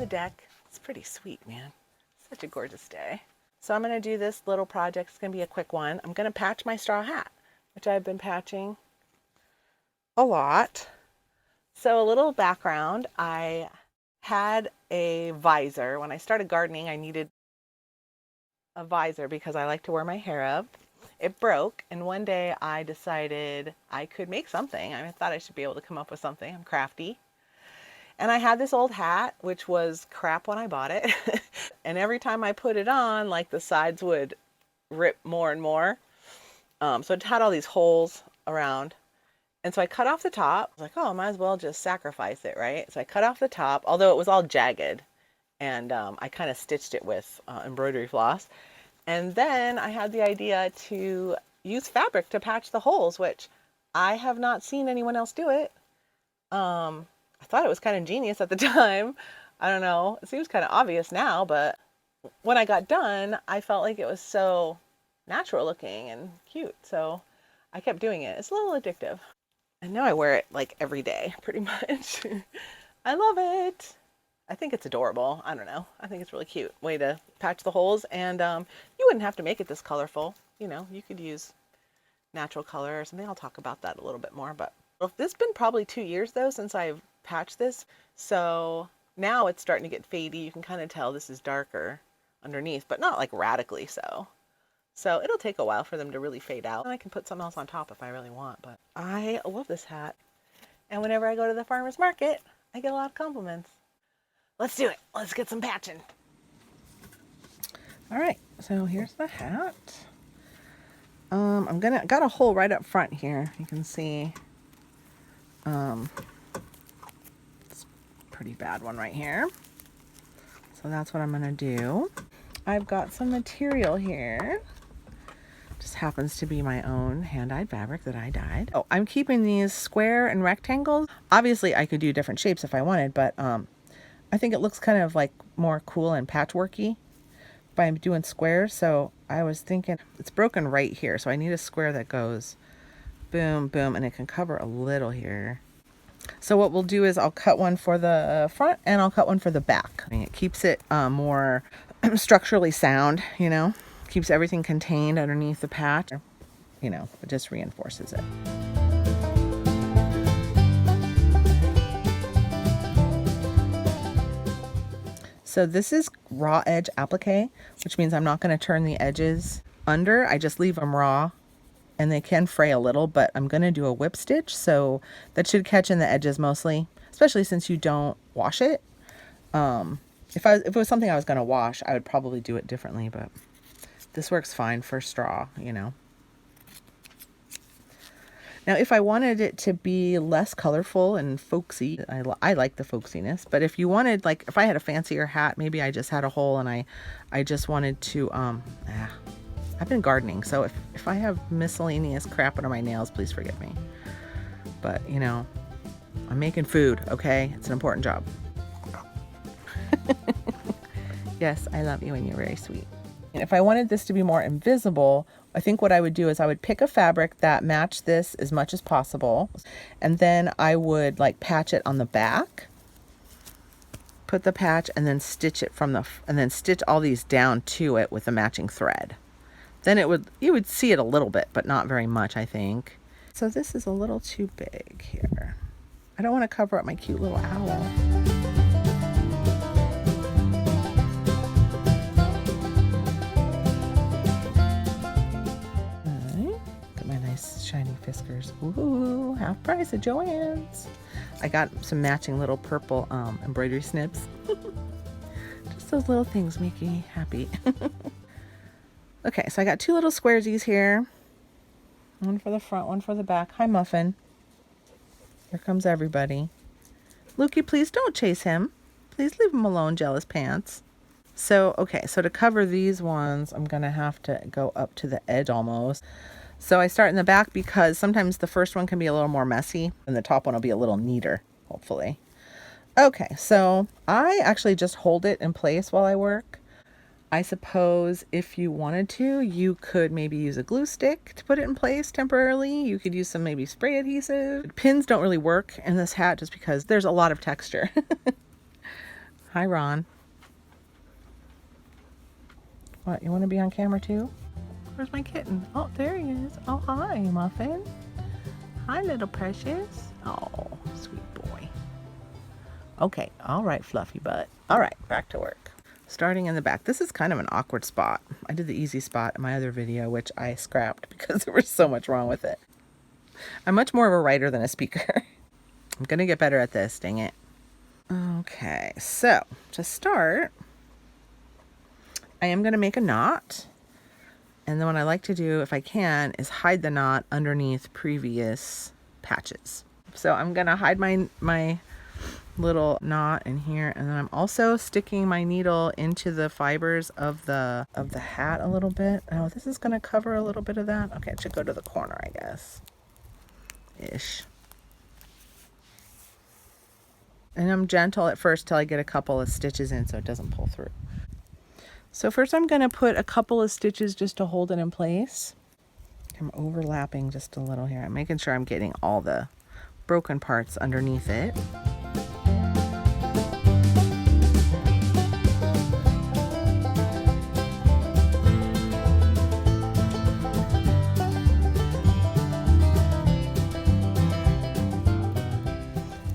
deck. It's pretty sweet, man. Such a gorgeous day. So I'm going to do this little project. It's going to be a quick one. I'm going to patch my straw hat, which I've been patching a lot. So a little background, I had a visor. When I started gardening, I needed a visor because I like to wear my hair up. It broke, and one day I decided I could make something. I thought I should be able to come up with something. I'm crafty. And I had this old hat, which was crap when I bought it. And every time I put it on, like the sides would rip more and more. So it had all these holes around. And so I cut off the top. I was like, oh, I might as well just sacrifice it, right? So I cut off the top, although it was all jagged. And I kind of stitched it with embroidery floss. And then I had the idea to use fabric to patch the holes, which I have not seen anyone else do it. I thought it was kind of genius at the time. I don't know. It seems kind of obvious now, but when I got done, I felt like it was so natural looking and cute. So I kept doing it. It's a little addictive. And now I wear it like every day, pretty much. I love it. I think it's adorable. I don't know. I think it's really cute way to patch the holes. And you wouldn't have to make it this colorful. You know, you could use natural color or something. I'll talk about that a little bit more. But it's been probably 2 years though since I've patched this. So now it's starting to get fadey. You can kind of tell this is darker underneath, but not like radically so. So it'll take a while for them to really fade out. And I can put something else on top if I really want. But I love this hat. And whenever I go to the farmer's market, I get a lot of compliments. Let's do it. Let's get some patching. All right, so here's the hat. Got a hole right up front here. You can see, it's a pretty bad one right here. So that's what I'm gonna do. I've got some material here. Just happens to be my own hand-dyed fabric that I dyed. Oh, I'm keeping these square and rectangles. Obviously I could do different shapes if I wanted, but I think it looks kind of like more cool and patchworky by doing squares. So I was thinking it's broken right here. So I need a square that goes boom, boom, and it can cover a little here. So what we'll do is I'll cut one for the front and I'll cut one for the back. I mean, it keeps it more structurally sound, you know, keeps everything contained underneath the patch, you know, it just reinforces it. So this is raw edge applique, which means I'm not going to turn the edges under. I just leave them raw and they can fray a little, but I'm going to do a whip stitch. So that should catch in the edges mostly, especially since you don't wash it. If it was something I was going to wash, I would probably do it differently, but this works fine for straw, you know. Now, if I wanted it to be less colorful and folksy, I like the folksiness, but if you wanted, like, if I had a fancier hat, maybe I just had a hole and I just wanted to, I've been gardening, so if I have miscellaneous crap under my nails, please forgive me. But, you know, I'm making food, okay? It's an important job. Yes, I love you and you're very sweet. And if I wanted this to be more invisible, I think what I would do is I would pick a fabric that matched this as much as possible. And then I would like patch it on the back, put the patch and then stitch it and then stitch all these down to it with a matching thread. Then you would see it a little bit, but not very much, I think. So this is a little too big here. I don't want to cover up my cute little owl. Shiny Fiskars. Ooh, half price at Joann's. I got some matching little purple embroidery snips. Just those little things make me happy. Okay, so I got two little squaresies here. One for the front, one for the back. Hi, Muffin. Here comes everybody. Lukey, please don't chase him. Please leave him alone, jealous pants. So, okay, so to cover these ones, I'm going to have to go up to the edge almost. So I start in the back because sometimes the first one can be a little more messy and the top one will be a little neater, hopefully. Okay, so I actually just hold it in place while I work. I suppose if you wanted to, you could maybe use a glue stick to put it in place temporarily. You could use some maybe spray adhesive. Pins don't really work in this hat just because there's a lot of texture. Hi, Ron. What, you want to be on camera too? Where's my kitten? Oh, there he is. Oh, hi, Muffin. Hi, little precious. Oh, sweet boy. Okay, all right, fluffy butt. All right, back to work. Starting in the back. This is kind of an awkward spot. I did the easy spot in my other video, which I scrapped because there was so much wrong with it. I'm much more of a writer than a speaker. I'm gonna get better at this, dang it. Okay, so to start, I am gonna make a knot. And then what I like to do, if I can, is hide the knot underneath previous patches. So I'm gonna hide my little knot in here, and then I'm also sticking my needle into the fibers of the hat a little bit. Oh, this is gonna cover a little bit of that. Okay, it should go to the corner, I guess. Ish. And I'm gentle at first till I get a couple of stitches in so it doesn't pull through. So first I'm going to put a couple of stitches just to hold it in place. I'm overlapping just a little here. I'm making sure I'm getting all the broken parts underneath it.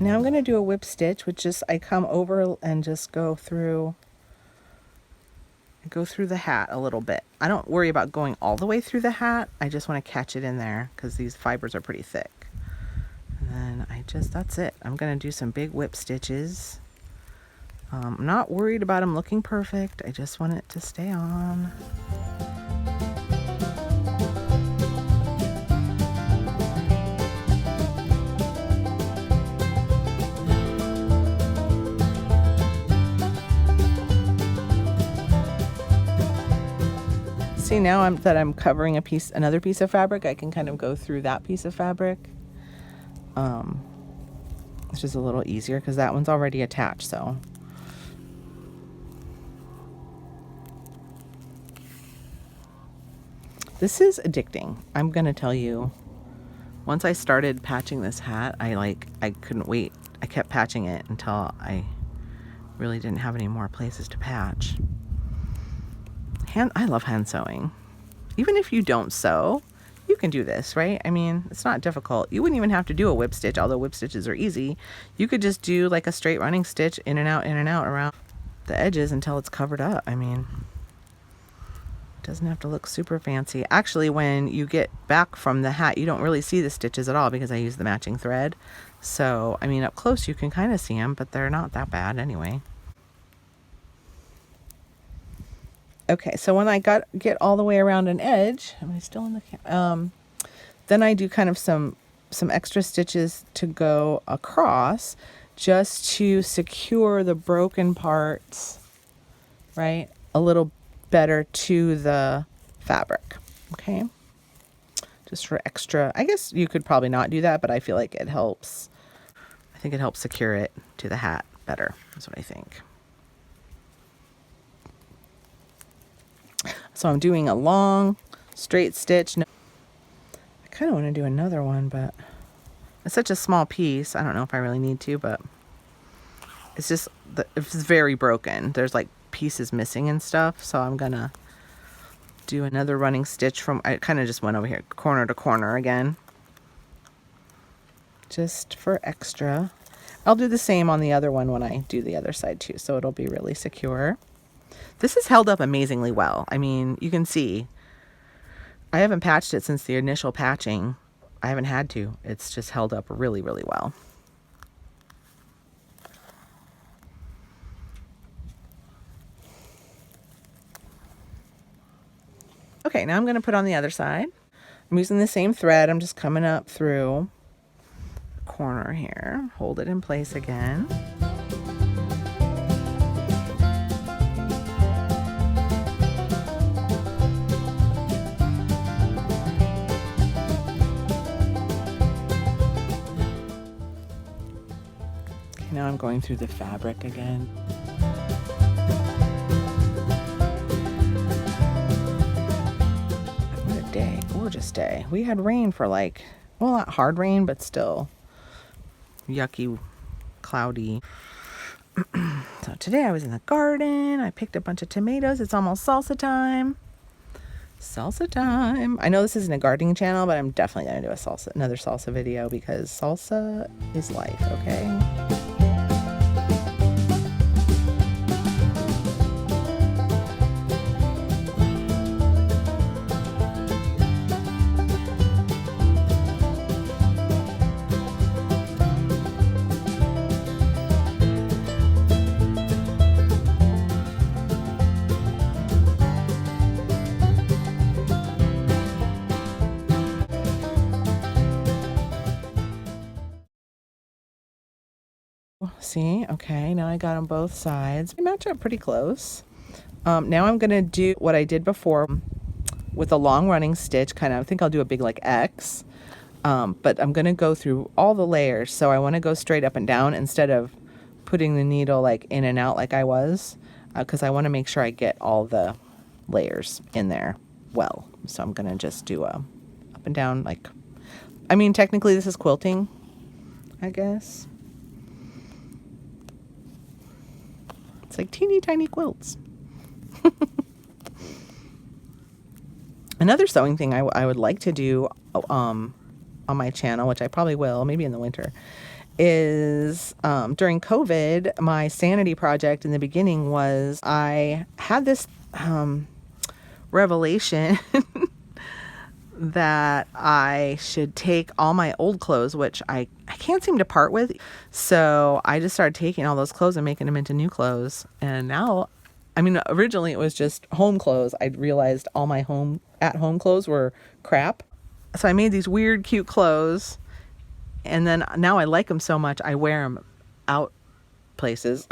Now I'm going to do a whip stitch, which is I come over and just go through the hat a little bit. I don't worry about going all the way through the hat. I just want to catch it in there because these fibers are pretty thick. And then that's it. I'm going to do some big whip stitches. I'm not worried about them looking perfect. I just want it to stay on. See, now that I'm covering another piece of fabric, I can kind of go through that piece of fabric, which is a little easier because that one's already attached. So this is addicting. I'm gonna tell you, once I started patching this hat, I couldn't wait. I kept patching it until I really didn't have any more places to patch. I love hand sewing. Even if you don't sew, you can do this, right? I mean, it's not difficult. You wouldn't even have to do a whip stitch, although whip stitches are easy. You could just do like a straight running stitch in and out around the edges until it's covered up. I mean, it doesn't have to look super fancy. Actually, when you get back from the hat, you don't really see the stitches at all because I use the matching thread. So, I mean, up close you can kind of see them, but they're not that bad anyway. Okay, so when I get all the way around an edge, am I still in the then I do kind of some extra stitches to go across just to secure the broken parts, right, a little better to the fabric. Okay, just for extra. I guess you could probably not do that, but I feel like it helps. I think it helps secure it to the hat better. That's what I think. So I'm doing a long straight stitch. I kind of want to do another one, but it's such a small piece. I don't know if I really need to, but it's just, it's very broken. There's like pieces missing and stuff. So I'm going to do another running stitch I kind of just went over here, corner to corner again, just for extra. I'll do the same on the other one when I do the other side too. So it'll be really secure. This has held up amazingly well. I mean, you can see I haven't patched it since the initial patching. I haven't had to. It's just held up really, really well. Okay, now I'm going to put on the other side. I'm using the same thread. I'm just coming up through the corner here. Hold it in place again. Now I'm going through the fabric again. What a day, gorgeous day. We had rain for well, not hard rain, but still yucky, cloudy. So today I was in the garden. I picked a bunch of tomatoes. It's almost salsa time. Salsa time. I know this isn't a gardening channel, but I'm definitely going to do another salsa video because salsa is life, okay? See, okay, now I got on both sides. They match up pretty close. Now I'm gonna do what I did before with a long running stitch, kind of, I think I'll do a big like X, but I'm gonna go through all the layers. So I wanna go straight up and down instead of putting the needle like in and out like I was, because I wanna make sure I get all the layers in there well. So I'm gonna just do a up and down, like, I mean, technically this is quilting, I guess. It's like teeny tiny quilts. Another sewing thing I would like to do on my channel, which I probably will, maybe in the winter, is during COVID, my sanity project in the beginning was I had this revelation that I should take all my old clothes, which I can't seem to part with. So I just started taking all those clothes and making them into new clothes. And now, I mean, originally it was just home clothes. I realized all my at-home clothes were crap. So I made these weird, cute clothes. And then now I like them so much, I wear them out places.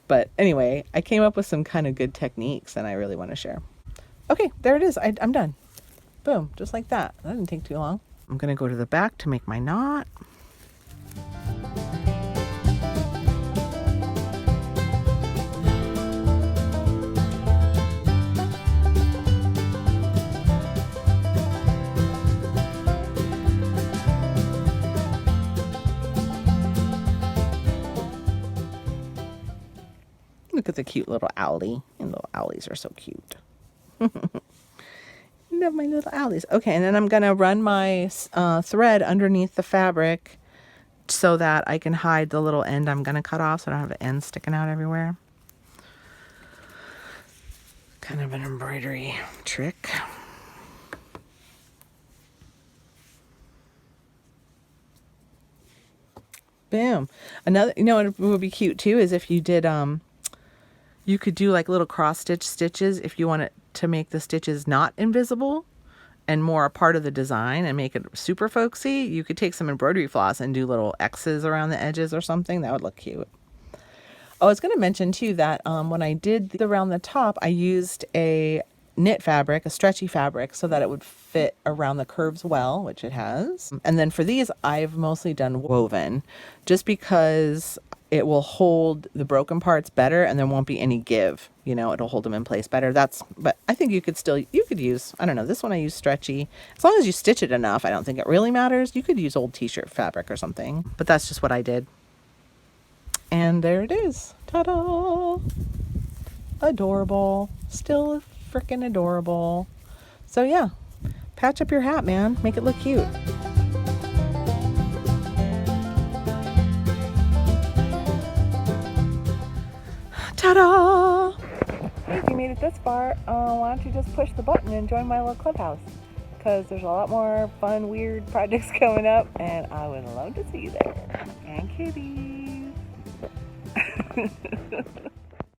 But anyway, I came up with some kind of good techniques and I really want to share. Okay, there it is. I'm done. Boom, just like that. That didn't take too long. I'm gonna go to the back to make my knot. Look at the cute little owlie. And little owlies are so cute. Love my little owlies. Okay, and then I'm gonna run my thread underneath the fabric so that I can hide the little end I'm gonna cut off, so I don't have the end sticking out everywhere. Kind of an embroidery trick. Boom. Another, you know what would be cute too is if you did you could do like little cross stitch stitches if you want it to make the stitches not invisible and more a part of the design and make it super folksy. You could take some embroidery floss and do little X's around the edges or something. That would look cute. Oh, I was going to mention too that when I did around the top, I used a knit fabric, a stretchy fabric, so that it would fit around the curves well, which it has. And then for these, I've mostly done woven just because it will hold the broken parts better and there won't be any give, you know, it'll hold them in place better. But I think you could use, I don't know, this one I use stretchy. As long as you stitch it enough, I don't think it really matters. You could use old t-shirt fabric or something, but that's just what I did. And there it is. Ta-da! Adorable. Still freaking adorable. So yeah, patch up your hat, man. Make it look cute. Ta-da! Hey, if you made it this far, why don't you just push the button and join my little clubhouse? Because there's a lot more fun, weird projects coming up, and I would love to see you there. And kitties!